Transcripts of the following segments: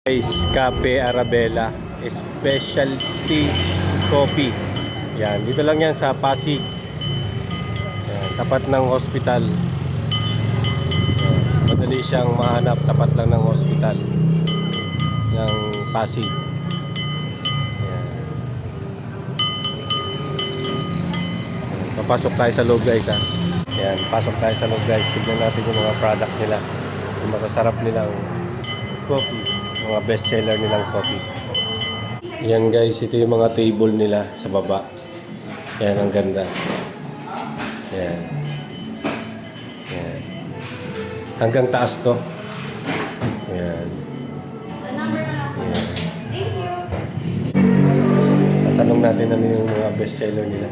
Guys, Cafe Arabella Specialty Coffee. Yan, dito lang yan sa Pasig. Yan, tapat ng hospital. Yan, madali siyang mahanap, tapat lang ng hospital ng Pasig. Yan. Papasok tayo sa loob guys ha. Yan, pasok tayo sa loob guys. Tignan natin yung mga product nila. Yung masasarap nilang coffee. Mga best seller nilang coffee. Yan guys, ito yung mga table nila sa baba. Yan, ang ganda. Yan. Yan. Hanggang taas to. Yan. Yan. Tatanong natin ano yung mga best seller nila.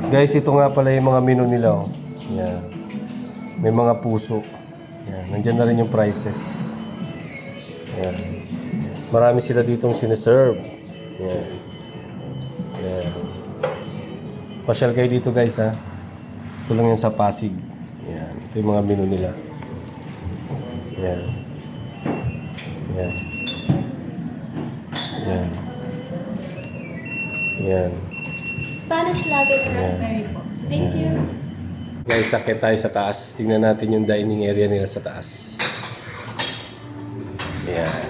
Guys, ito nga pala yung mga menu nila. Oh. Yan. May mga puso. Yan. Nandiyan na rin yung prices. Yan. Marami sila ditong sineserve. Yan. Yan. Pasyal kayo dito guys ha. Ito lang yan sa Pasig. Yan. Ito yung mga menu nila. Yan. Yan. Yan. Yan. Spanish latte raspberry po. Thank you. Guys, sakit tayo sa taas. Tingnan natin yung dining area nila sa taas. Yan.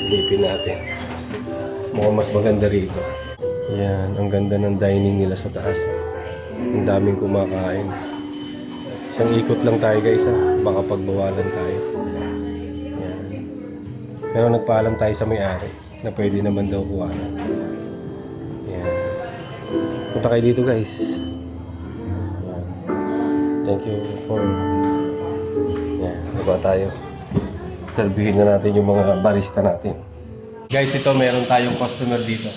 Silipin natin. Mukhang mas maganda rito. Yan, ang ganda ng dining nila sa taas. Ang daming kumakain. Isang ikot lang tayo guys ha. Baka pagbawalan tayo. Yan. Pero nagpaalam tayo sa may-ari na pwede naman daw kuhanan. Yan. Punta kayo dito guys. Yan. Thank you for... Yan, diba tayo? Serbihin na natin yung mga barista natin. Guys, ito meron tayong customer dito.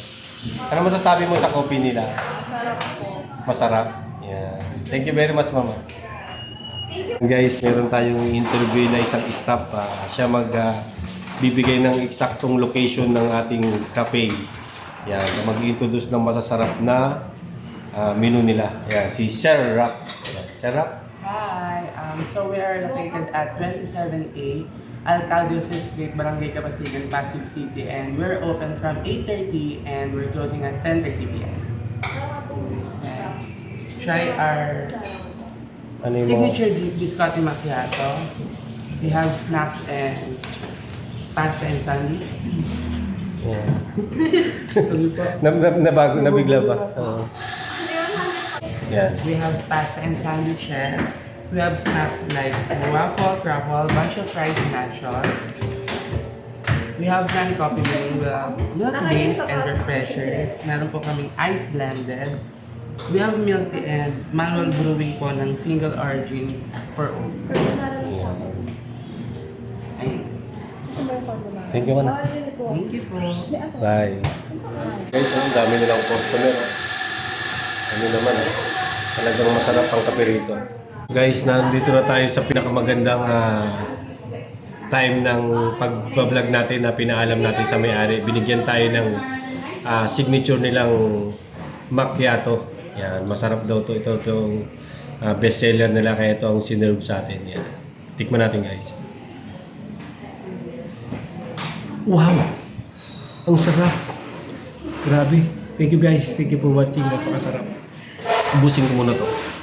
Ano masasabi mo sa coffee nila? Masarap po. Masarap? Yan. Thank you very much, mama. Guys, meron tayong interview na isang staff. Siya bibigay ng eksaktong location ng ating cafe. Yan, mag-introduce ng masasarap na menu nila. Yan, si Sir Rap. Yan, Sir Rap. Hi, so we are located at 27A Alcaldes Street, Barangay Kapasigan, Pasig City, and we're open from 8:30 and we're closing at 10:30 p.m. And try our Ano yung signature deep biscotti macchiato. We have snacks and pasta and sandwich. Yan. Nabigla ba? Oo. Yan. We have pasta and sandwiches. We have snacks like waffle, croffle, bunch of fries, nachos. We have canned coffee bean, we have milk-based and refreshers. Meron po kaming ice blended. We have milk tea and manual brewing po ng single origin for oat. Yan. Ayun. Thank you, man. Thank you po. Bye. Guys, ang dami nilang customer. Ano naman talagang masarap ang kape rito. Guys, nandito na tayo sa pinakamagandang time ng pag-vlog natin na pinaalam natin sa may-ari. Binigyan tayo ng signature nilang macchiato. Yan, masarap daw to. Ito yung best seller nila kaya ito ang sinerve sa atin. Yan. Tikman natin guys. Wow! Ang sarap! Grabe! Thank you guys. Thank you for watching. Napakasarap. Ubusin ko muna to.